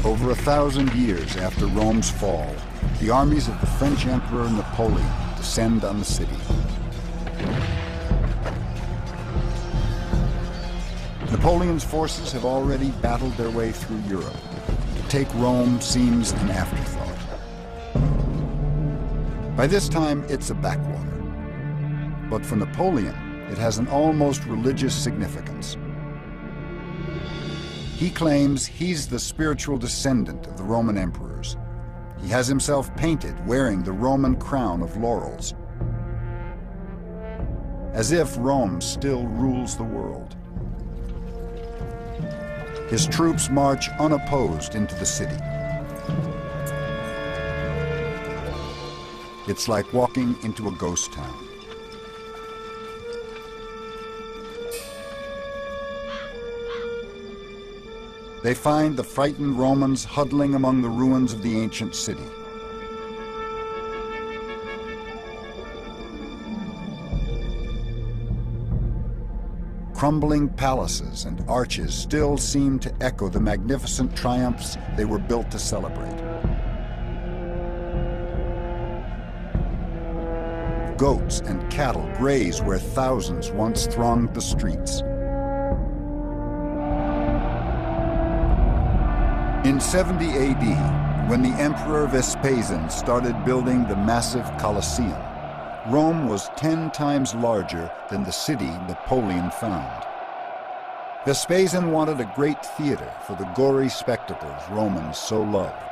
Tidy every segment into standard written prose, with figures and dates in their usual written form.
Over 1,000 years after Rome's fall, the armies of the French Emperor Napoleon descend on the city. Napoleon's forces have already battled their way through Europe. To take Rome seems an afterthought. By this time, it's a backwater. But for Napoleon, it has an almost religious significance. He claims he's the spiritual descendant of the Roman emperors. He has himself painted wearing the Roman crown of laurels, as if Rome still rules the world. His troops march unopposed into the city. It's like walking into a ghost town. They find the frightened Romans huddling among the ruins of the ancient city. Crumbling palaces and arches still seem to echo the magnificent triumphs they were built to celebrate. Goats and cattle graze where thousands once thronged the streets. In 70 AD, when the Emperor Vespasian started building the massive Colosseum, Rome was 10 times larger than the city Napoleon found. Vespasian wanted a great theater for the gory spectacles Romans so loved.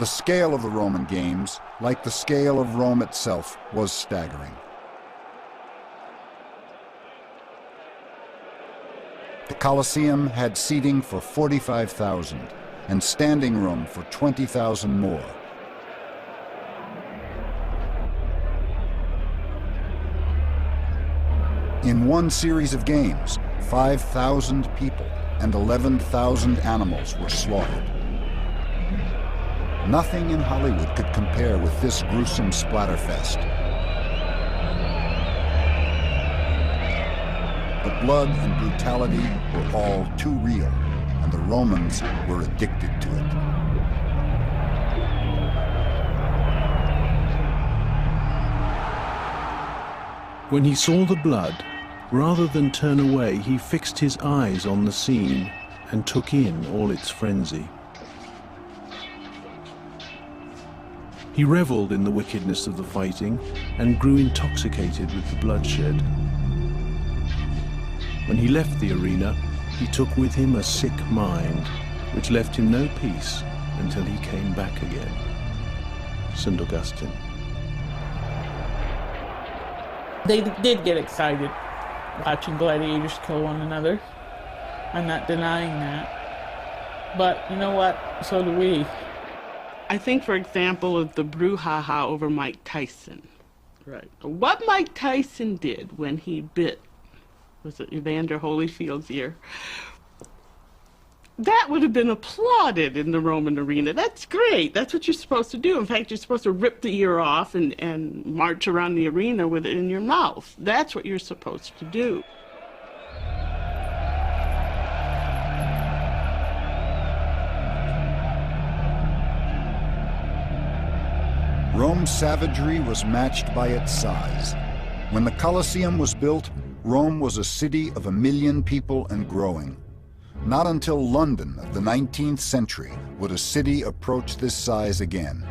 The scale of the Roman games, like the scale of Rome itself, was staggering. The Colosseum had seating for 45,000 and standing room for 20,000 more. In one series of games, 5,000 people and 11,000 animals were slaughtered. Nothing in Hollywood could compare with this gruesome splatterfest. The blood and brutality were all too real, and the Romans were addicted to it. When he saw the blood, rather than turn away, he fixed his eyes on the scene and took in all its frenzy. He reveled in the wickedness of the fighting and grew intoxicated with the bloodshed. When he left the arena, he took with him a sick mind, which left him no peace until he came back again. St. Augustine. They did get excited watching gladiators kill one another. I'm not denying that. But you know what? So do we. I think, for example, of the brouhaha over Mike Tyson. Right. What Mike Tyson did when he bit, was it Evander Holyfield's ear? That would have been applauded in the Roman arena. That's great. That's what you're supposed to do. In fact, you're supposed to rip the ear off and march around the arena with it in your mouth. That's what you're supposed to do. Rome's savagery was matched by its size. When the Colosseum was built, Rome was a city of 1 million people and growing. Not until London of the 19th century would a city approach this size again.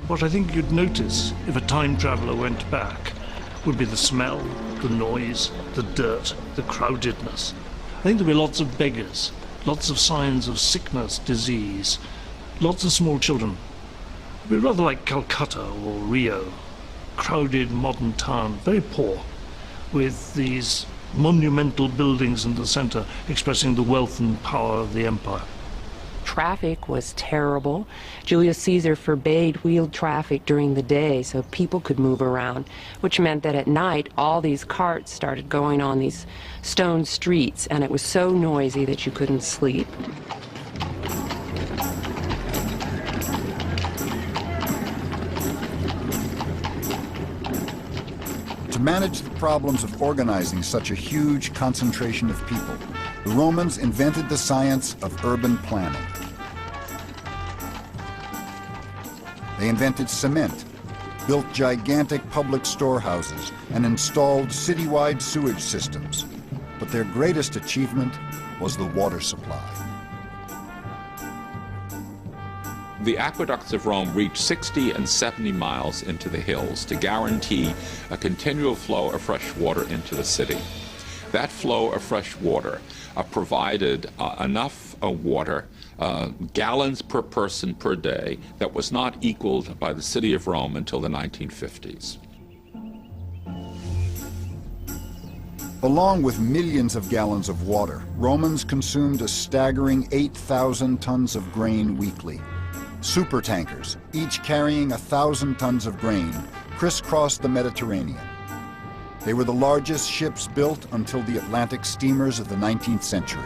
What I think you'd notice if a time traveler went back would be the smell, the noise, the dirt, the crowdedness. I think there'd be lots of beggars, lots of signs of sickness, disease, lots of small children. It'd be rather like Calcutta or Rio. Crowded modern town, very poor, with these monumental buildings in the center expressing the wealth and power of the empire. Traffic was terrible. Julius Caesar forbade wheeled traffic during the day so people could move around, which meant that at night all these carts started going on these stone streets, and it was so noisy that you couldn't sleep. To manage the problems of organizing such a huge concentration of people, the Romans invented the science of urban planning. They invented cement, built gigantic public storehouses, and installed citywide sewage systems. But their greatest achievement was the water supply. The aqueducts of Rome reached 60 and 70 miles into the hills to guarantee a continual flow of fresh water into the city. That flow of fresh water provided enough water, gallons per person per day, that was not equaled by the city of Rome until the 1950s. Along with millions of gallons of water, Romans consumed a staggering 8,000 tons of grain weekly. Supertankers, each carrying 1,000 tons of grain, crisscrossed the Mediterranean. They were the largest ships built until the Atlantic steamers of the 19th century.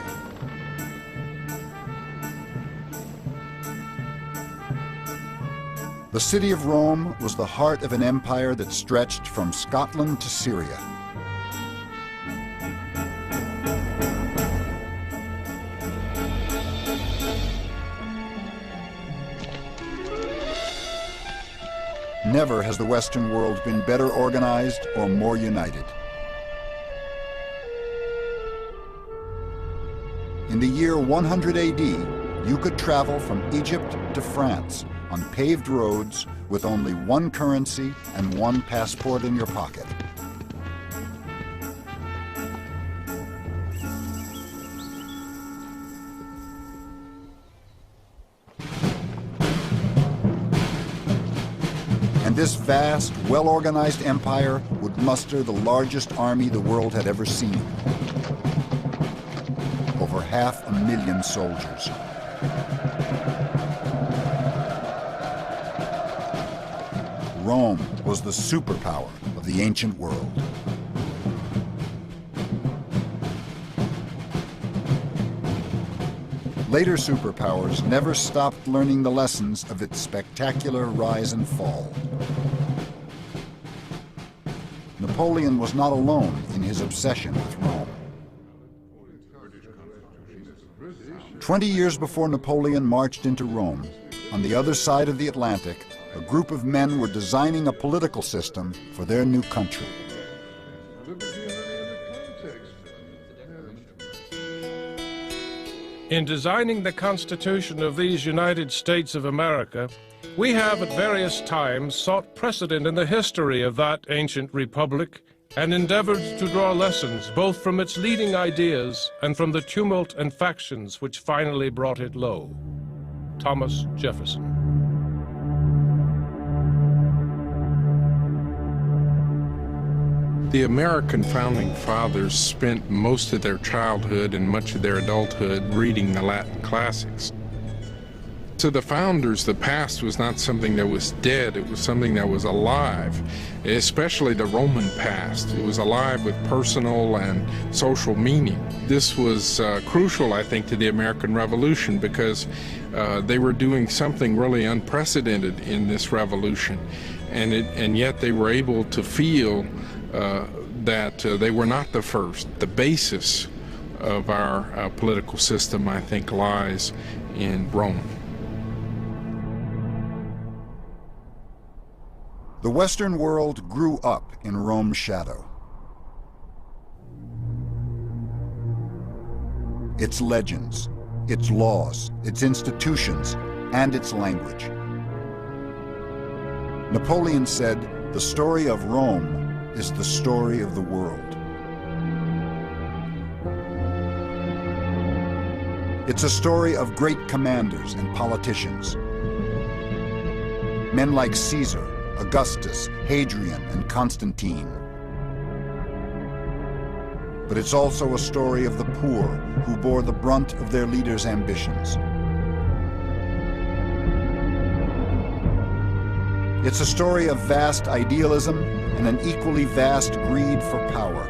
The city of Rome was the heart of an empire that stretched from Scotland to Syria. Never has the Western world been better organized or more united. In the year 100 AD, you could travel from Egypt to France on paved roads with only one currency and one passport in your pocket. And this vast, well-organized empire would muster the largest army the world had ever seen. Over 500,000 soldiers. Rome was the superpower of the ancient world. Later superpowers never stopped learning the lessons of its spectacular rise and fall. Napoleon was not alone in his obsession with Rome. 20 years before Napoleon marched into Rome, on the other side of the Atlantic, a group of men were designing a political system for their new country. In designing the Constitution of these United States of America, we have at various times sought precedent in the history of that ancient republic and endeavored to draw lessons both from its leading ideas and from the tumult and factions which finally brought it low. Thomas Jefferson. The American founding fathers spent most of their childhood and much of their adulthood reading the Latin classics. To the founders, the past was not something that was dead, it was something that was alive, especially the Roman past. It was alive with personal and social meaning. This was crucial, I think, to the American Revolution because they were doing something really unprecedented in this revolution, and yet they were able to feel that they were not the first. The basis of our political system, I think, lies in Rome. The Western world grew up in Rome's shadow. Its legends, its laws, its institutions, and its language. Napoleon said, "The story of Rome is the story of the world." It's a story of great commanders and politicians. Men like Caesar, Augustus, Hadrian, and Constantine. But it's also a story of the poor who bore the brunt of their leaders' ambitions. It's a story of vast idealism and an equally vast greed for power.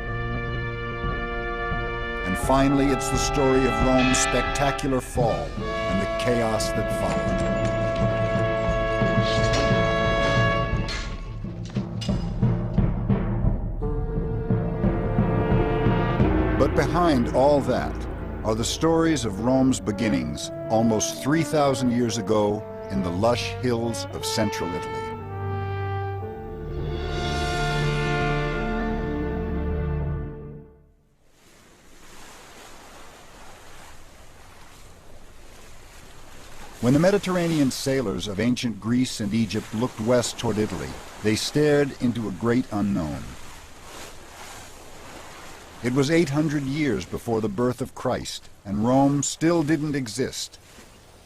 And finally, it's the story of Rome's spectacular fall and the chaos that followed. But behind all that are the stories of Rome's beginnings almost 3,000 years ago in the lush hills of central Italy. When the Mediterranean sailors of ancient Greece and Egypt looked west toward Italy, they stared into a great unknown. It was 800 years before the birth of Christ, and Rome still didn't exist.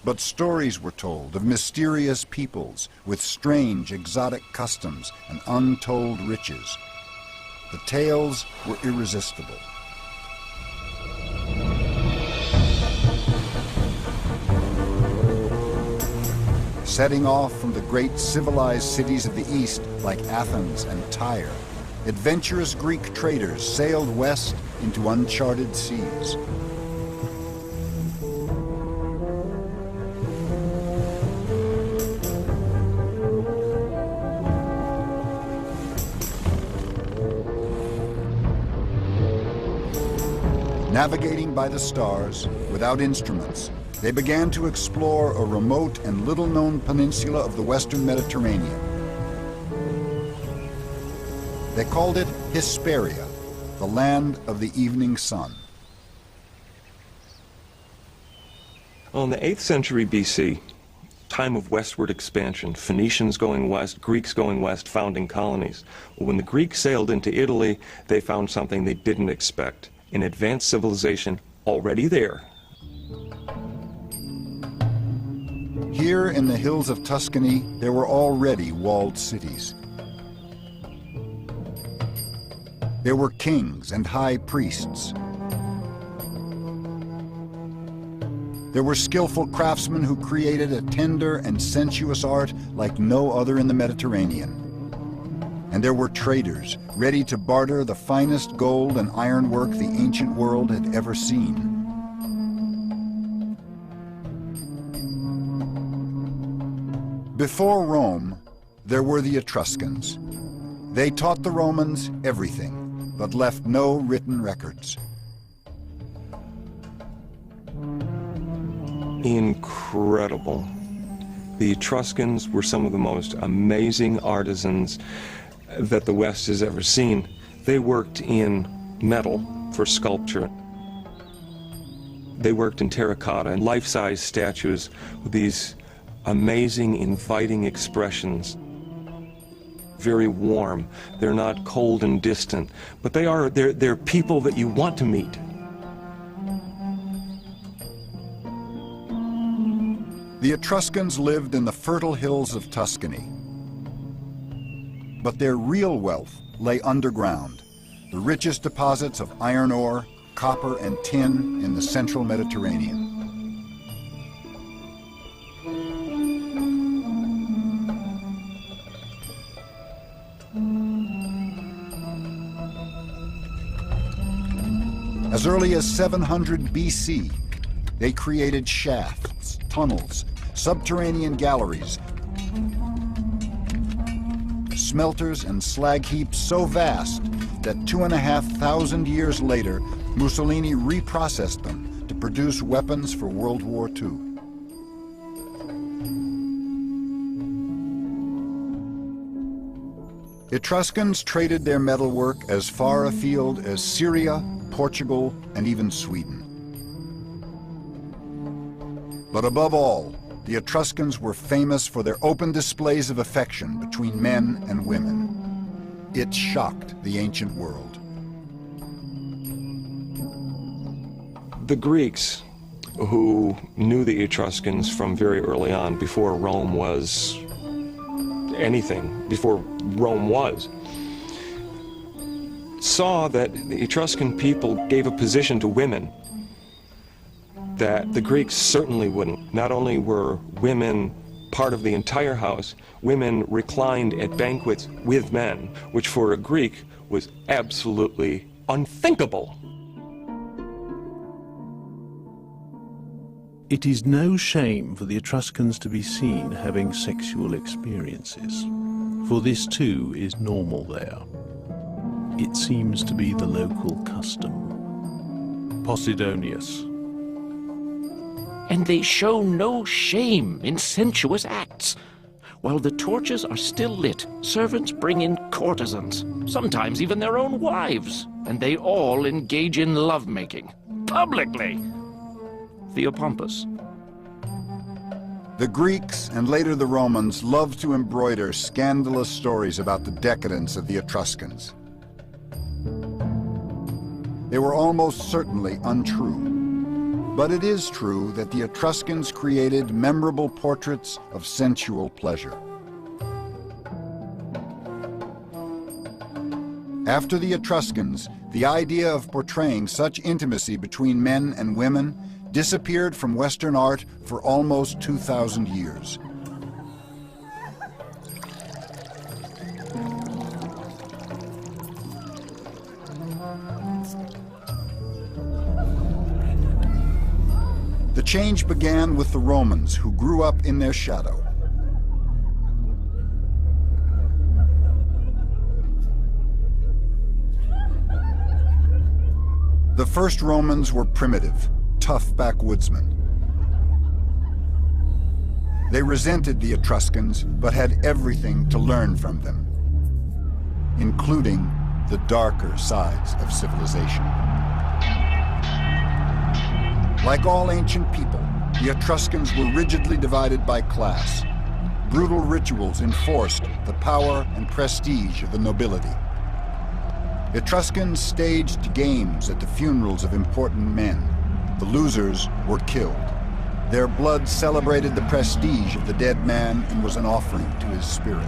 But stories were told of mysterious peoples with strange, exotic customs and untold riches. The tales were irresistible. Setting off from the great civilized cities of the East like Athens and Tyre, adventurous Greek traders sailed west into uncharted seas. Navigating by the stars, without instruments, they began to explore a remote and little-known peninsula of the western Mediterranean. They called it Hesperia, the land of the evening sun. In the 8th century BC, time of westward expansion, Phoenicians going west, Greeks going west, founding colonies. When the Greeks sailed into Italy, they found something they didn't expect, an advanced civilization already there. Here in the hills of Tuscany, there were already walled cities. There were kings and high priests. There were skillful craftsmen who created a tender and sensuous art like no other in the Mediterranean. And there were traders ready to barter the finest gold and ironwork the ancient world had ever seen. Before Rome, there were the Etruscans. They taught the Romans everything, but left no written records. Incredible. The Etruscans were some of the most amazing artisans that the West has ever seen. They worked in metal for sculpture. They worked in terracotta and life-size statues with these amazing, inviting expressions. Very warm. They're not cold and distant, but they're people that you want to meet. The Etruscans lived in the fertile hills of Tuscany. But their real wealth lay underground, the richest deposits of iron ore, copper, and tin in the central Mediterranean. As early as 700 BC, they created shafts, tunnels, subterranean galleries, smelters and slag heaps so vast that 2,500 years later, Mussolini reprocessed them to produce weapons for World War II. Etruscans traded their metalwork as far afield as Syria, Portugal, and even Sweden. But above all, the Etruscans were famous for their open displays of affection between men and women. It shocked the ancient world. The Greeks, who knew the Etruscans from very early on, before Rome was anything, before Rome was, saw that the Etruscan people gave a position to women that the Greeks certainly wouldn't. Not only were women part of the entire house, women reclined at banquets with men, which for a Greek was absolutely unthinkable. It is no shame for the Etruscans to be seen having sexual experiences, for this too is normal there. It seems to be the local custom. Posidonius. And they show no shame in sensuous acts. While the torches are still lit, servants bring in courtesans, sometimes even their own wives, and they all engage in lovemaking, publicly. Theopompus. The Greeks and later the Romans loved to embroider scandalous stories about the decadence of the Etruscans. They were almost certainly untrue. But it is true that the Etruscans created memorable portraits of sensual pleasure. After the Etruscans, the idea of portraying such intimacy between men and women disappeared from Western art for almost 2,000 years. The change began with the Romans, who grew up in their shadow. The first Romans were primitive, tough backwoodsmen. They resented the Etruscans, but had everything to learn from them, including the darker sides of civilization. Like all ancient people, the Etruscans were rigidly divided by class. Brutal rituals enforced the power and prestige of the nobility. Etruscans staged games at the funerals of important men. The losers were killed. Their blood celebrated the prestige of the dead man and was an offering to his spirit.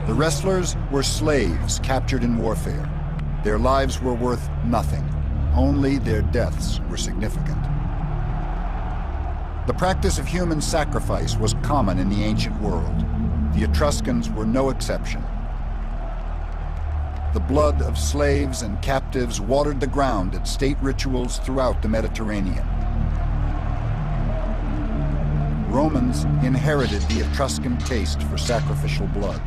The wrestlers were slaves captured in warfare. Their lives were worth nothing. Only their deaths were significant. The practice of human sacrifice was common in the ancient world. The Etruscans were no exception. The blood of slaves and captives watered the ground at state rituals throughout the Mediterranean. Romans inherited the Etruscan taste for sacrificial blood.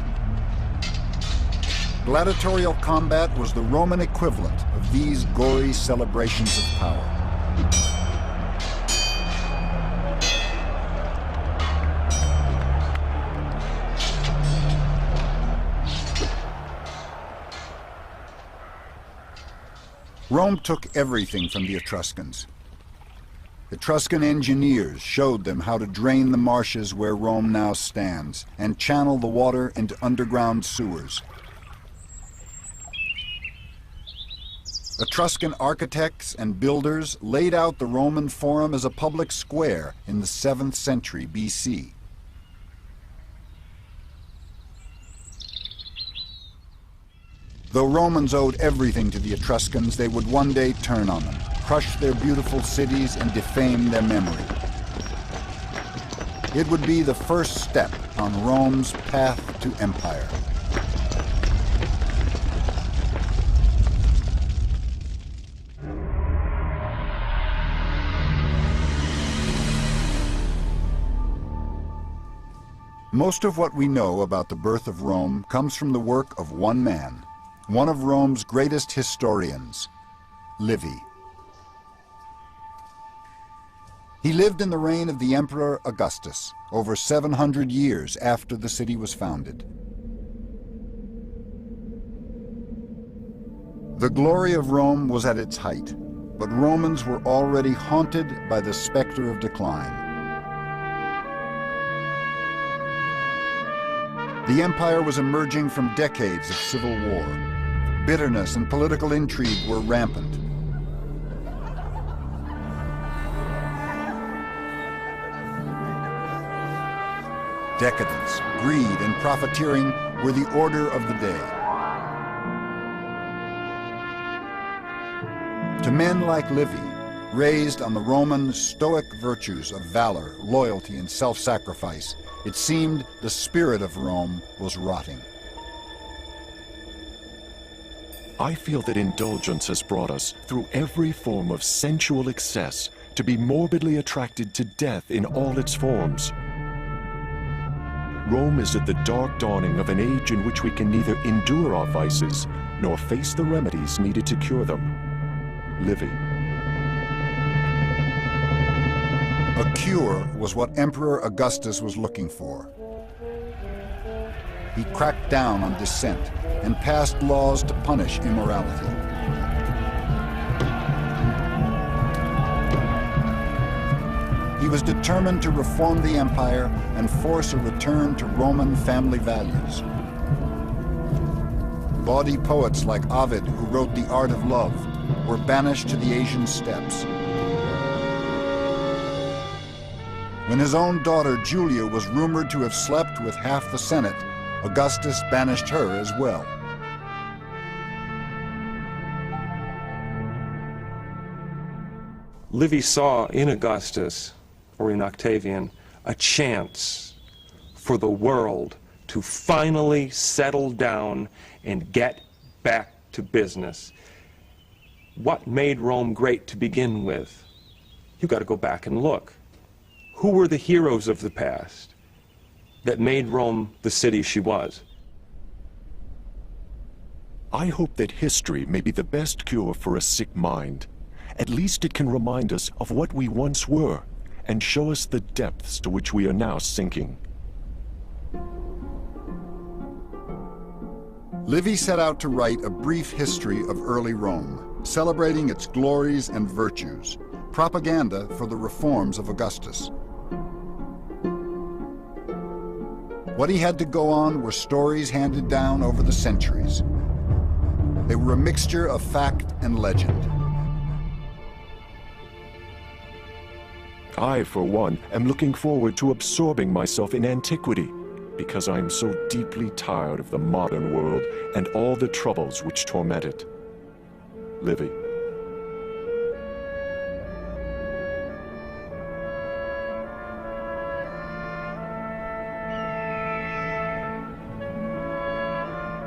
Gladiatorial combat was the Roman equivalent of these gory celebrations of power. Rome took everything from the Etruscans. Etruscan engineers showed them how to drain the marshes where Rome now stands and channel the water into underground sewers. Etruscan architects and builders laid out the Roman Forum as a public square in the 7th century BC. Though Romans owed everything to the Etruscans, they would one day turn on them, crush their beautiful cities, and defame their memory. It would be the first step on Rome's path to empire. Most of what we know about the birth of Rome comes from the work of one man, one of Rome's greatest historians, Livy. He lived in the reign of the Emperor Augustus, over 700 years after the city was founded. The glory of Rome was at its height, but Romans were already haunted by the specter of decline. The empire was emerging from decades of civil war. Bitterness and political intrigue were rampant. Decadence, greed, and profiteering were the order of the day. To men like Livy, raised on the Roman stoic virtues of valor, loyalty, and self-sacrifice, it seemed the spirit of Rome was rotting. I feel that indulgence has brought us, through every form of sensual excess, to be morbidly attracted to death in all its forms. Rome is at the dark dawning of an age in which we can neither endure our vices nor face the remedies needed to cure them. Livy. A cure was what Emperor Augustus was looking for. He cracked down on dissent and passed laws to punish immorality. He was determined to reform the empire and force a return to Roman family values. Bawdy poets like Ovid, who wrote The Art of Love, were banished to the Asian steppes. When his own daughter Julia was rumored to have slept with half the Senate, Augustus banished her as well. Livy saw in Augustus, or in Octavian, a chance for the world to finally settle down and get back to business. What made Rome great to begin with? You got to go back and look. Who were the heroes of the past that made Rome the city she was? I hope that history may be the best cure for a sick mind. At least it can remind us of what we once were and show us the depths to which we are now sinking. Livy set out to write a brief history of early Rome, celebrating its glories and virtues, propaganda for the reforms of Augustus. What he had to go on were stories handed down over the centuries. They were a mixture of fact and legend. I, for one, am looking forward to absorbing myself in antiquity, because I am so deeply tired of the modern world and all the troubles which torment it. Livy.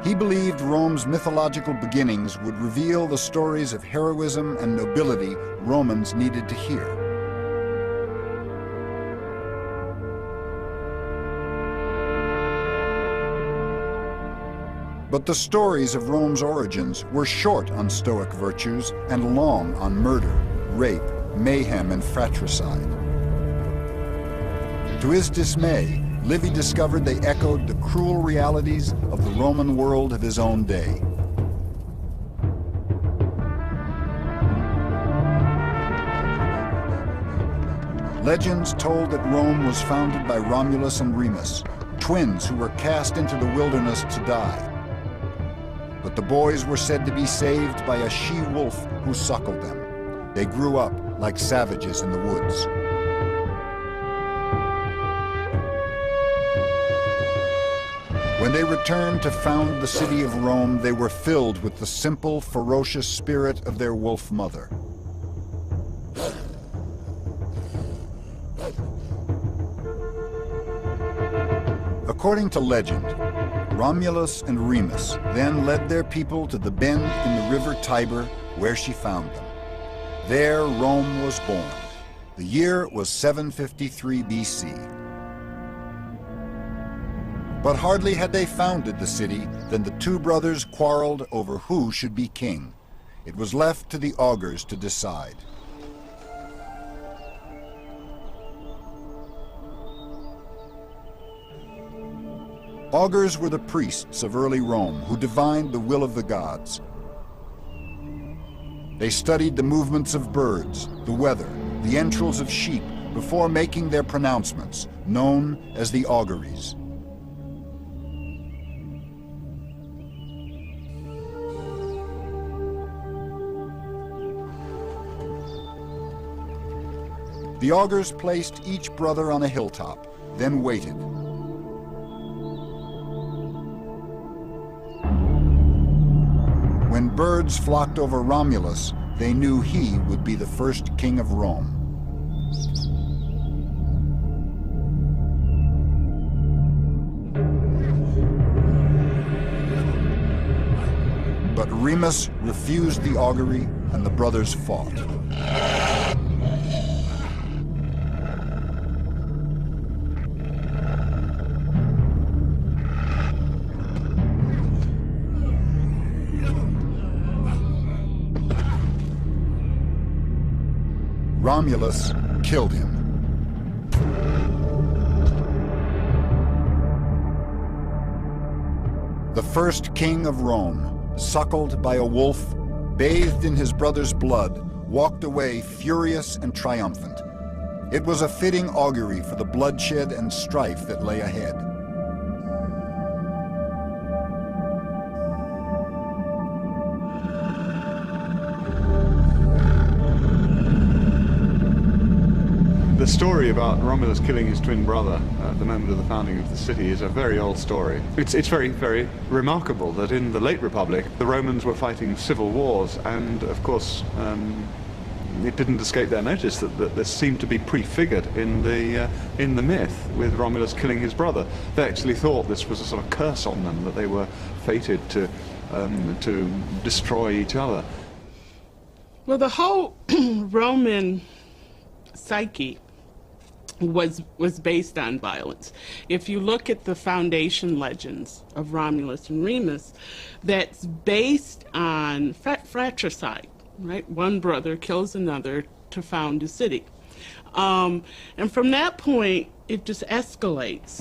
He believed Rome's mythological beginnings would reveal the stories of heroism and nobility Romans needed to hear. But the stories of Rome's origins were short on Stoic virtues and long on murder, rape, mayhem, and fratricide. To his dismay, Livy discovered they echoed the cruel realities of the Roman world of his own day. Legends told that Rome was founded by Romulus and Remus, twins who were cast into the wilderness to die. But the boys were said to be saved by a she-wolf who suckled them. They grew up like savages in the woods. When they returned to found the city of Rome, they were filled with the simple, ferocious spirit of their wolf mother. According to legend, Romulus and Remus then led their people to the bend in the river Tiber, where she found them. There Rome was born. The year was 753 BC. But hardly had they founded the city than the two brothers quarreled over who should be king. It was left to the augurs to decide. Augurs were the priests of early Rome who divined the will of the gods. They studied the movements of birds, the weather, the entrails of sheep before making their pronouncements, known as the auguries. The augurs placed each brother on a hilltop, then waited. When birds flocked over Romulus, they knew he would be the first king of Rome. But Remus refused the augury, and the brothers fought. Romulus killed him. The first king of Rome, suckled by a wolf, bathed in his brother's blood, walked away furious and triumphant. It was a fitting augury for the bloodshed and strife that lay ahead. The story about Romulus killing his twin brother at the moment of the founding of the city is a very old story. It's very, very remarkable that in the late Republic, the Romans were fighting civil wars, and of course, it didn't escape their notice that this seemed to be prefigured in the myth with Romulus killing his brother. They actually thought this was a sort of curse on them, that they were fated to destroy each other. Well, the whole Roman psyche was based on violence. If you look at the foundation legends of Romulus and Remus, that's based on fratricide, right? One brother kills another to found a city. And from that point, it just escalates.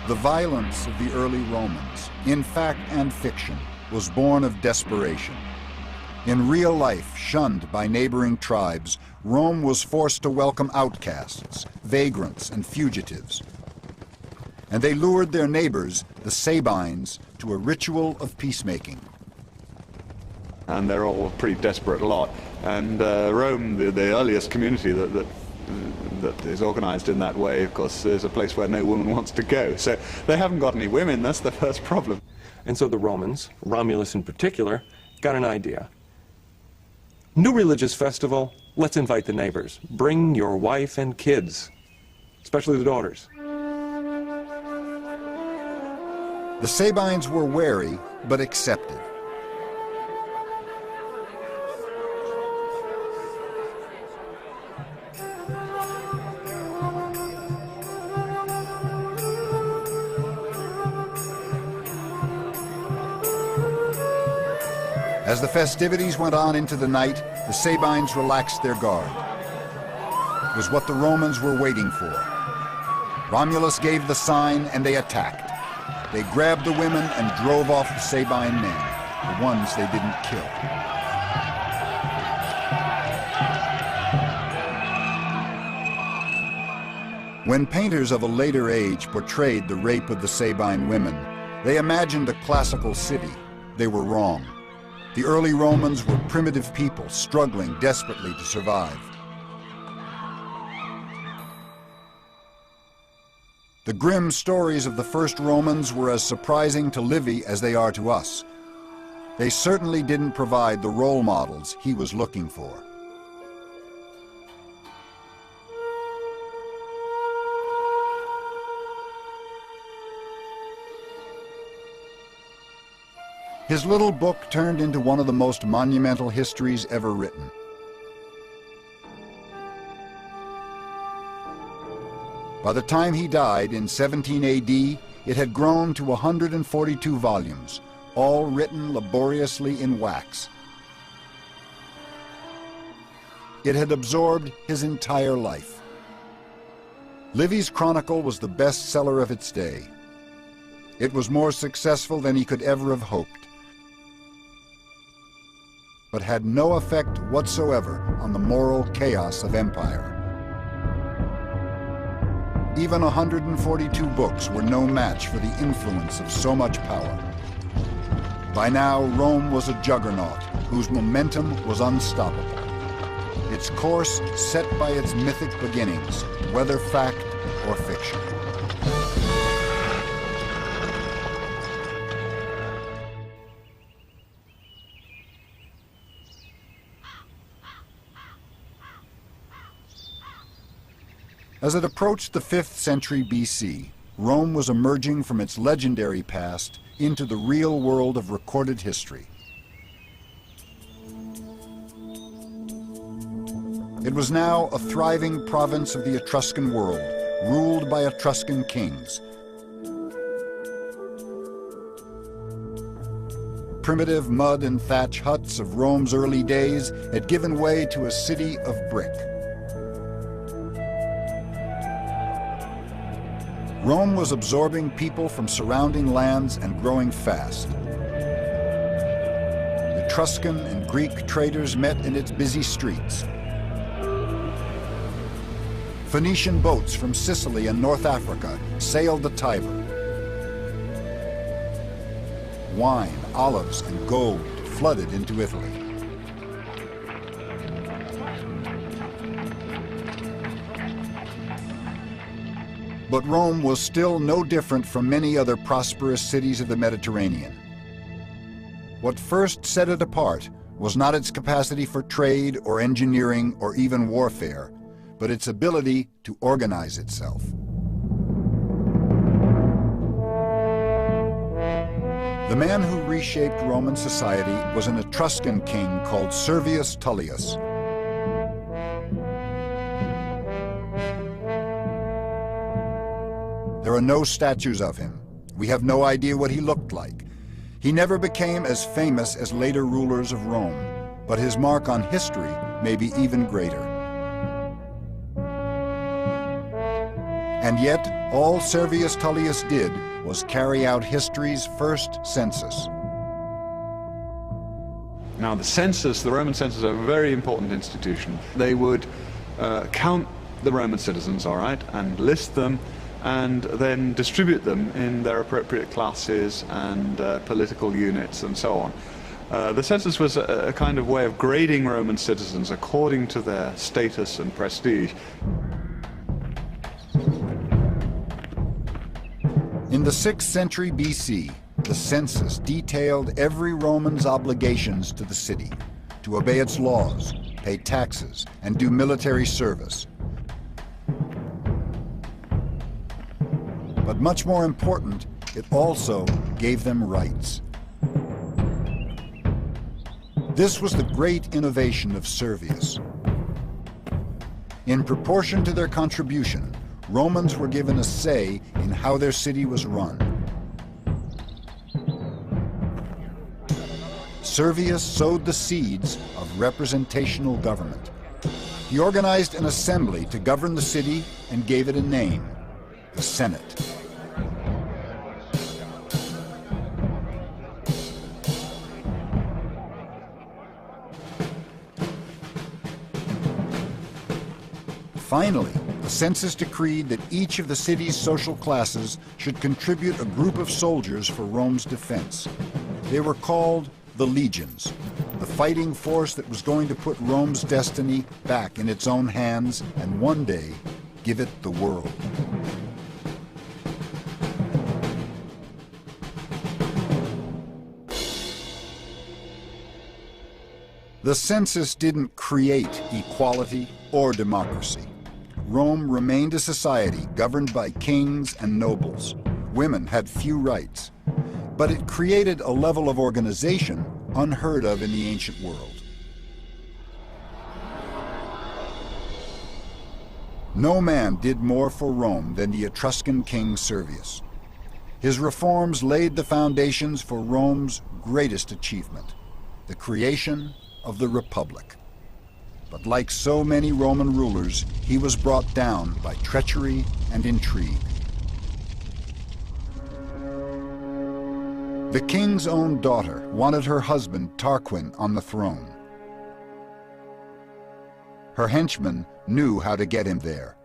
The violence of the early Romans, in fact and fiction, was born of desperation. In real life, shunned by neighboring tribes, Rome was forced to welcome outcasts, vagrants, and fugitives. And they lured their neighbors, the Sabines, to a ritual of peacemaking. And they're all a pretty desperate lot. And Rome, the earliest community that is organized in that way, of course, is a place where no woman wants to go. So they haven't got any women, that's the first problem. And so the Romans, Romulus in particular, got an idea. New religious festival, let's invite the neighbors. Bring your wife and kids, especially the daughters. The Sabines were wary, but accepted. As the festivities went on into the night, the Sabines relaxed their guard. It was what the Romans were waiting for. Romulus gave the sign and they attacked. They grabbed the women and drove off the Sabine men, the ones they didn't kill. When painters of a later age portrayed the rape of the Sabine women, they imagined a classical city. They were wrong. The early Romans were primitive people struggling desperately to survive. The grim stories of the first Romans were as surprising to Livy as they are to us. They certainly didn't provide the role models he was looking for. His little book turned into one of the most monumental histories ever written. By the time he died in 17 AD, it had grown to 142 volumes, all written laboriously in wax. It had absorbed his entire life. Livy's Chronicle was the bestseller of its day. It was more successful than he could ever have hoped, but had no effect whatsoever on the moral chaos of empire. Even 142 books were no match for the influence of so much power. By now, Rome was a juggernaut whose momentum was unstoppable. Its course set by its mythic beginnings, whether fact or fiction. As it approached the 5th century BC, Rome was emerging from its legendary past into the real world of recorded history. It was now a thriving province of the Etruscan world, ruled by Etruscan kings. primitive mud and thatch huts of Rome's early days had given way to a city of brick. Rome was absorbing people from surrounding lands and growing fast. Etruscan and Greek traders met in its busy streets. Phoenician boats from Sicily and North Africa sailed the Tiber. Wine, olives, and gold flooded into Italy. But Rome was still no different from many other prosperous cities of the Mediterranean. What first set it apart was not its capacity for trade or engineering or even warfare, but its ability to organize itself. The man who reshaped Roman society was an Etruscan king called Servius Tullius. There are no statues of him. We have no idea what he looked like. He never became as famous as later rulers of Rome, but his mark on history may be even greater. And yet, all Servius Tullius did was carry out history's first census. Now, the Roman census, are a very important institution. They would count the Roman citizens, all right, and list them, and then distribute them in their appropriate classes and political units and so on. The census was a kind of way of grading Roman citizens according to their status and prestige. In the 6th century BC, the census detailed every Roman's obligations to the city, to obey its laws, pay taxes, and do military service. But much more important, it also gave them rights. This was the great innovation of Servius. In proportion to their contribution, Romans were given a say in how their city was run. Servius sowed the seeds of representational government. He organized an assembly to govern the city and gave it a name, the Senate. Finally, the census decreed that each of the city's social classes should contribute a group of soldiers for Rome's defense. They were called the legions, the fighting force that was going to put Rome's destiny back in its own hands and one day give it the world. The census didn't create equality or democracy. Rome remained a society governed by kings and nobles. Women had few rights. But it created a level of organization unheard of in the ancient world. No man did more for Rome than the Etruscan king Servius. His reforms laid the foundations for Rome's greatest achievement, the creation of the Republic. But like so many Roman rulers, he was brought down by treachery and intrigue. The king's own daughter wanted her husband Tarquin on the throne. Her henchmen knew how to get him there.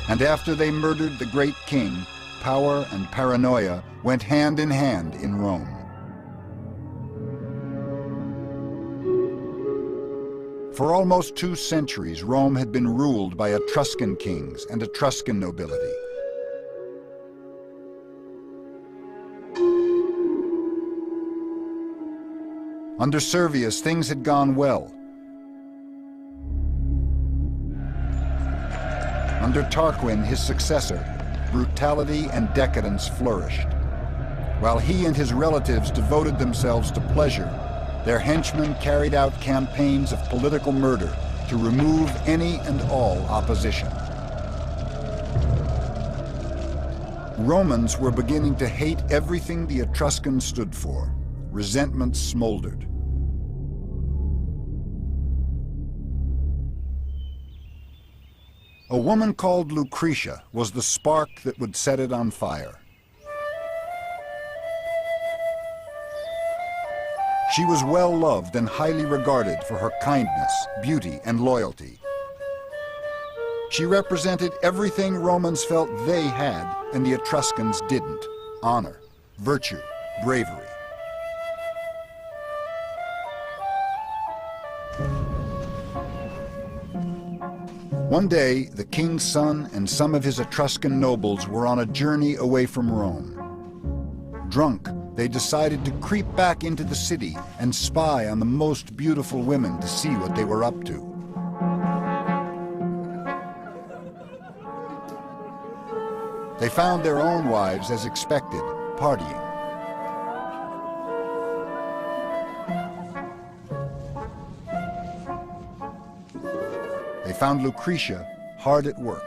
And after they murdered the great king, power and paranoia went hand in hand in Rome. For almost 2 centuries, Rome had been ruled by Etruscan kings and Etruscan nobility. Under Servius, things had gone well. Under Tarquin, his successor, brutality and decadence flourished. While he and his relatives devoted themselves to pleasure, their henchmen carried out campaigns of political murder to remove any and all opposition. Romans were beginning to hate everything the Etruscans stood for. resentment smoldered. A woman called Lucretia was the spark that would set it on fire. She was well loved and highly regarded for her kindness, beauty, and loyalty. She represented everything Romans felt they had and the Etruscans didn't: honor, virtue, bravery. One day, the king's son and some of his Etruscan nobles were on a journey away from Rome. Drunk, they decided to creep back into the city and spy on the most beautiful women to see what they were up to. They found their own wives, as expected, partying. They found Lucretia hard at work.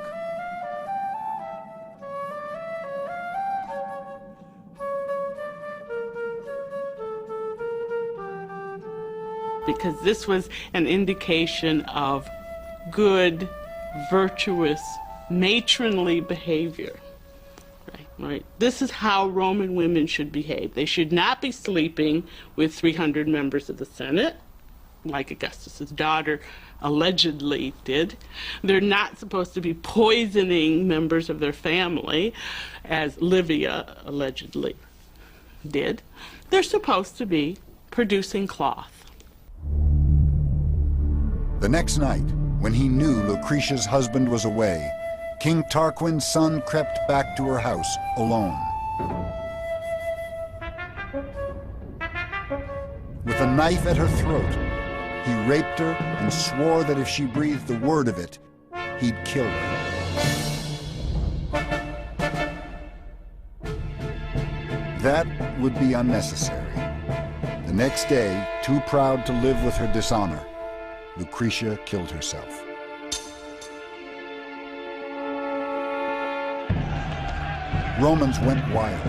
Because this was an indication of good, virtuous, matronly behavior. Right? This is how Roman women should behave. They should not be sleeping with 300 members of the Senate, like Augustus's daughter allegedly did. They're not supposed to be poisoning members of their family, as Livia allegedly did. They're supposed to be producing cloth. The next night, when he knew Lucretia's husband was away, King Tarquin's son crept back to her house alone. With a knife at her throat, he raped her and swore that if she breathed a word of it, he'd kill her. That would be unnecessary. The next day, too proud to live with her dishonor, Lucretia killed herself. Romans went wild.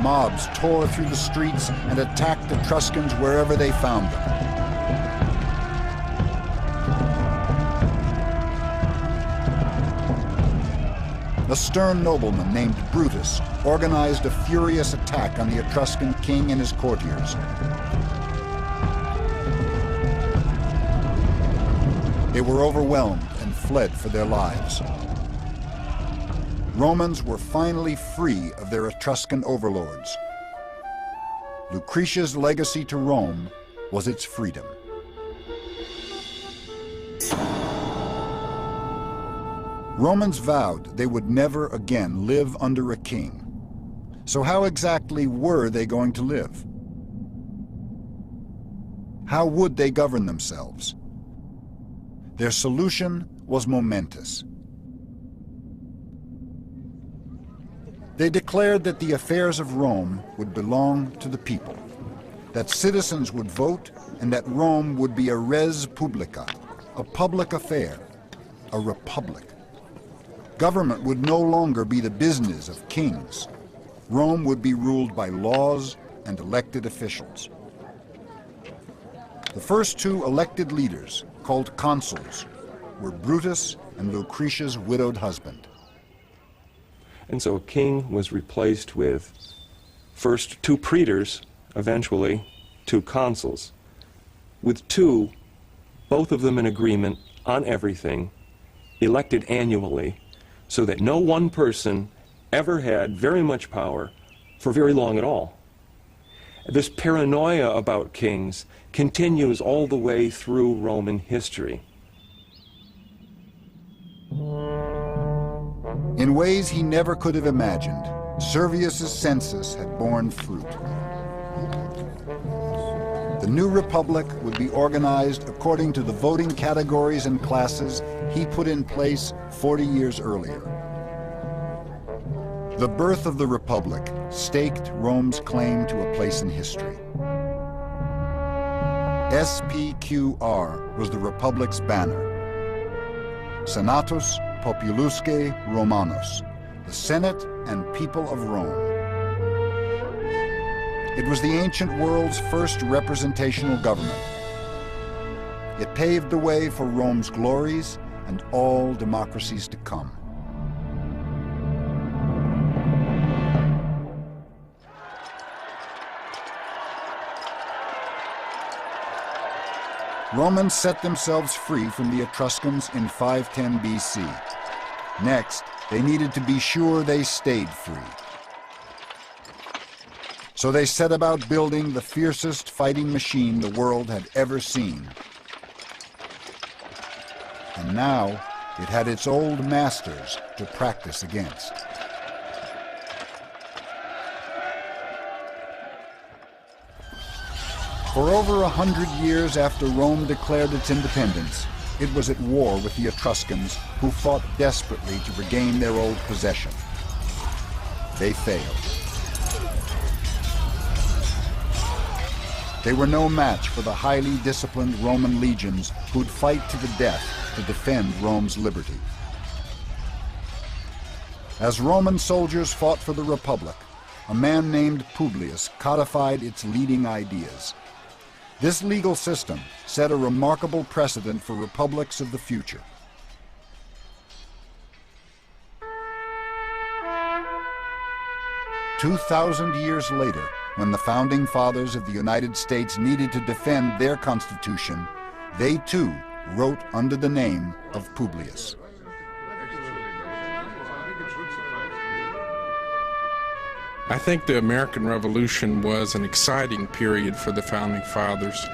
Mobs tore through the streets and attacked Etruscans wherever they found them. A stern nobleman named Brutus organized a furious attack on the Etruscan king and his courtiers. They were overwhelmed and fled for their lives. Romans were finally free of their Etruscan overlords. Lucretia's legacy to Rome was its freedom. Romans vowed they would never again live under a king. So how exactly were they going to live? How would they govern themselves? Their solution was momentous. They declared that the affairs of Rome would belong to the people, that citizens would vote, and that Rome would be a res publica, a public affair, a republic. Government would no longer be the business of kings. Rome would be ruled by laws and elected officials. The first two elected leaders, called consuls, were Brutus and Lucretia's widowed husband. And so a king was replaced with first two praetors, eventually two consuls, with two, both of them in agreement on everything, elected annually, so that no one person ever had very much power for very long at all. This paranoia about kings continues all the way through Roman history. In ways he never could have imagined, Servius's census had borne fruit. The new republic would be organized according to the voting categories and classes he put in place 40 years earlier. The birth of the republic staked Rome's claim to a place in history. SPQR was the republic's banner. Senatus Populusque Romanus, the Senate and people of Rome. It was the ancient world's first representational government. It paved the way for Rome's glories and all democracies to come. Romans set themselves free from the Etruscans in 510 BC. Next, they needed to be sure they stayed free. So they set about building the fiercest fighting machine the world had ever seen. And now, it had its old masters to practice against. For over 100 years after Rome declared its independence, it was at war with the Etruscans, who fought desperately to regain their old possession. They failed. They were no match for the highly disciplined Roman legions who'd fight to the death to defend Rome's liberty. As Roman soldiers fought for the Republic, a man named Publius codified its leading ideas. This legal system set a remarkable precedent for republics of the future. "2,000 years later, when the founding fathers of the United States needed to defend their constitution, they too wrote under the name of Publius. I think the American Revolution was an exciting period for the Founding Fathers.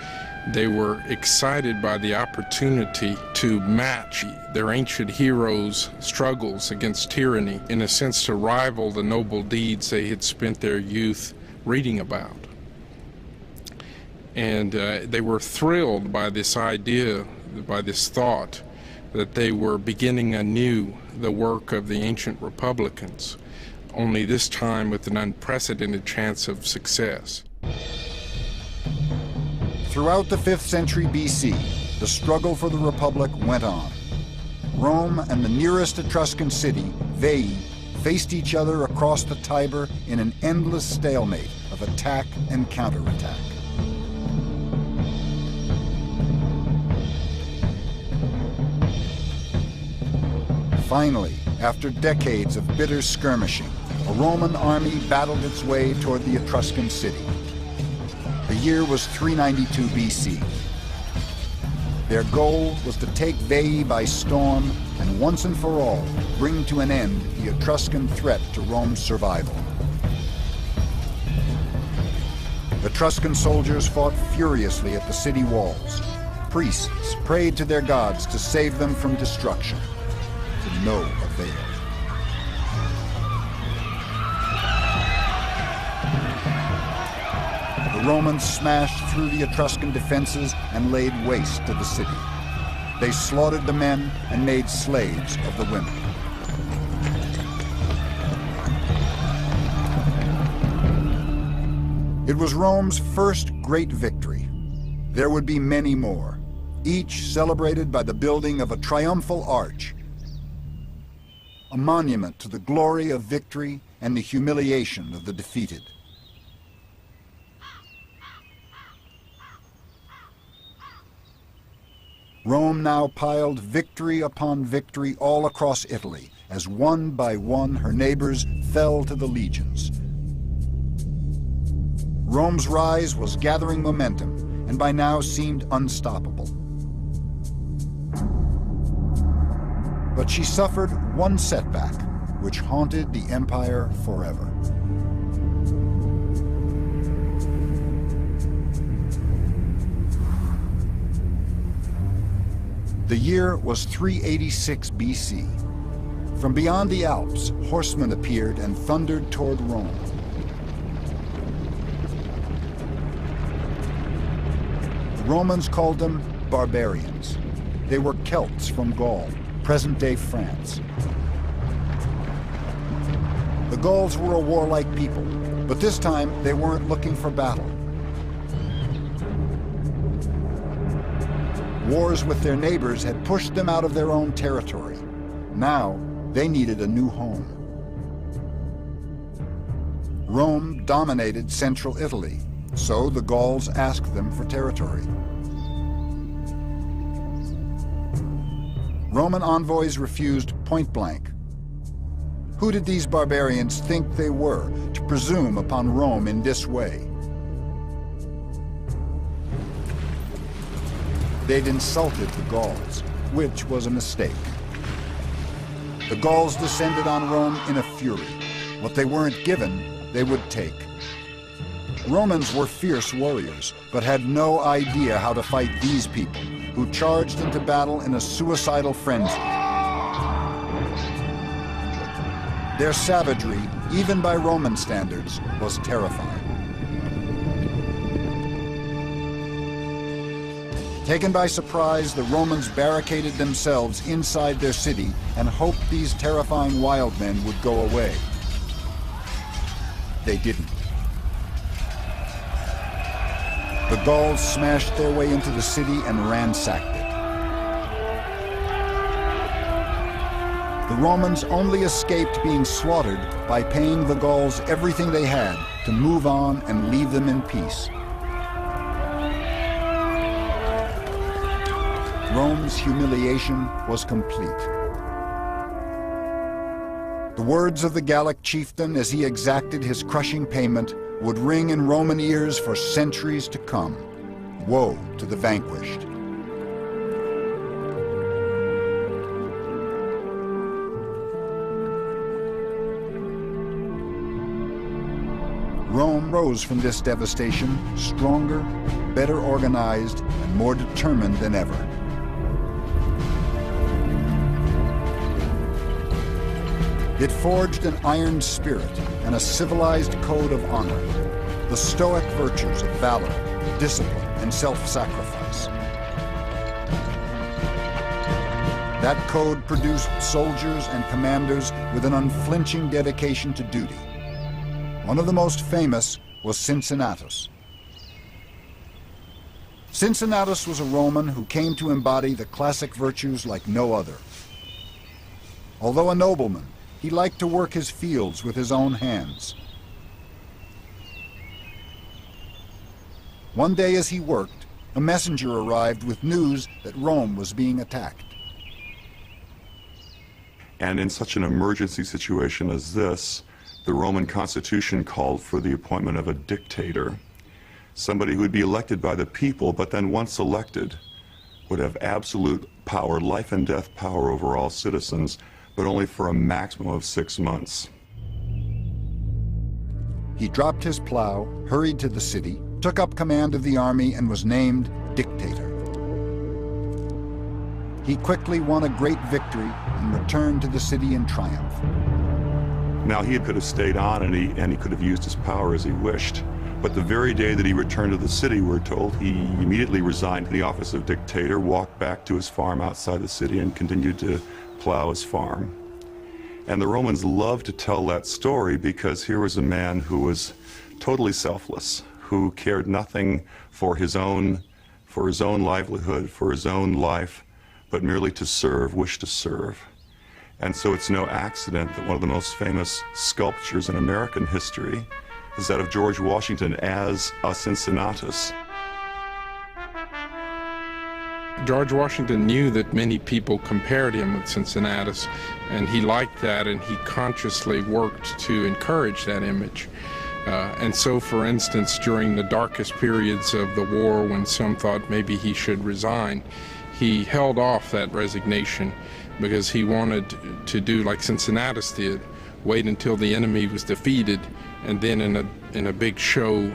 They were excited by the opportunity to match their ancient heroes' struggles against tyranny, in a sense to rival the noble deeds they had spent their youth reading about. And they were thrilled by this idea, by this thought, that they were beginning anew the work of the ancient republicans, only this time with an unprecedented chance of success. Throughout the 5th century BC, the struggle for the Republic went on. Rome and the nearest Etruscan city, Veii, faced each other across the Tiber in an endless stalemate of attack and counterattack. Finally, after decades of bitter skirmishing, a Roman army battled its way toward the Etruscan city. The year was 392 BC. Their goal was to take Veii by storm and once and for all bring to an end the Etruscan threat to Rome's survival. Etruscan soldiers fought furiously at the city walls. Priests prayed to their gods to save them from destruction, to no avail. The Romans smashed through the Etruscan defenses and laid waste to the city. They slaughtered the men and made slaves of the women. It was Rome's first great victory. There would be many more, each celebrated by the building of a triumphal arch, a monument to the glory of victory and the humiliation of the defeated. Rome now piled victory upon victory all across Italy, as one by one her neighbors fell to the legions. Rome's rise was gathering momentum, and by now seemed unstoppable. But she suffered one setback, which haunted the empire forever. The year was 386 BC. From beyond the Alps, horsemen appeared and thundered toward Rome. The Romans called them Barbarians. They were Celts from Gaul, present-day France. The Gauls were a warlike people, but this time they weren't looking for battle. Wars with their neighbors had pushed them out of their own territory. Now, they needed a new home. Rome dominated central Italy, so the Gauls asked them for territory. Roman envoys refused point blank. Who did these barbarians think they were to presume upon Rome in this way? They'd insulted the Gauls, which was a mistake. The Gauls descended on Rome in a fury. What they weren't given, they would take. Romans were fierce warriors, but had no idea how to fight these people, who charged into battle in a suicidal frenzy. Their savagery, even by Roman standards, was terrifying. Taken by surprise, the Romans barricaded themselves inside their city and hoped these terrifying wild men would go away. They didn't. The Gauls smashed their way into the city and ransacked it. The Romans only escaped being slaughtered by paying the Gauls everything they had to move on and leave them in peace. Rome's humiliation was complete. The words of the Gallic chieftain as he exacted his crushing payment would ring in Roman ears for centuries to come. Woe to the vanquished. Rome rose from this devastation stronger, better organized, and more determined than ever. It forged an iron spirit and a civilized code of honor, the stoic virtues of valor, discipline, and self-sacrifice. That code produced soldiers and commanders with an unflinching dedication to duty. One of the most famous was Cincinnatus. Cincinnatus was a Roman who came to embody the classic virtues like no other. Although a nobleman, he liked to work his fields with his own hands. One day as he worked, a messenger arrived with news that Rome was being attacked. And in such an emergency situation as this, the Roman constitution called for the appointment of a dictator, somebody who would be elected by the people, but then once elected, would have absolute power, life and death power over all citizens, but only for a maximum of 6 months. He dropped his plow, hurried to the city, took up command of the army, and was named dictator. He quickly won a great victory and returned to the city in triumph. Now he could have stayed on and he could have used his power as he wished. But the very day that he returned to the city, we're told, he immediately resigned the office of dictator, walked back to his farm outside the city, and continued to plow his farm. And the Romans loved to tell that story because here was a man who was totally selfless, who cared nothing for his own livelihood, for his own life, but merely to serve, wished to serve. And so it's no accident that one of the most famous sculptures in American history is that of George Washington as a Cincinnatus. George Washington knew that many people compared him with Cincinnatus, and he liked that, and he consciously worked to encourage that image. And so, for instance, during the darkest periods of the war, when some thought maybe he should resign, he held off that resignation because he wanted to do like Cincinnatus did, wait until the enemy was defeated, and then in a big show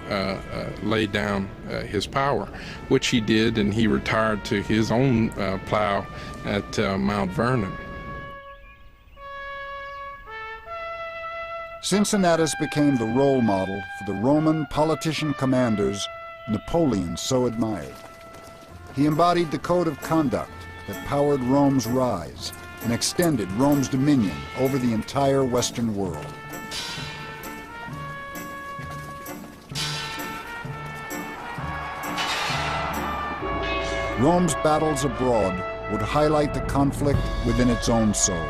lay down his power, which he did, and he retired to his own plow at Mount Vernon. Cincinnatus became the role model for the Roman politician commanders Napoleon so admired. He embodied the code of conduct that powered Rome's rise and extended Rome's dominion over the entire Western world. Rome's battles abroad would highlight the conflict within its own soul.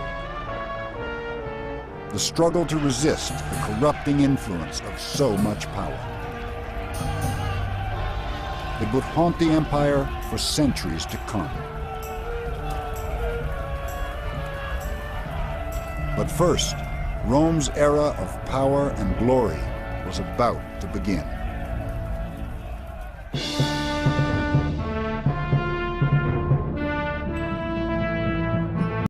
the struggle to resist the corrupting influence of so much power. It would haunt the empire for centuries to come. But first, Rome's era of power and glory was about to begin.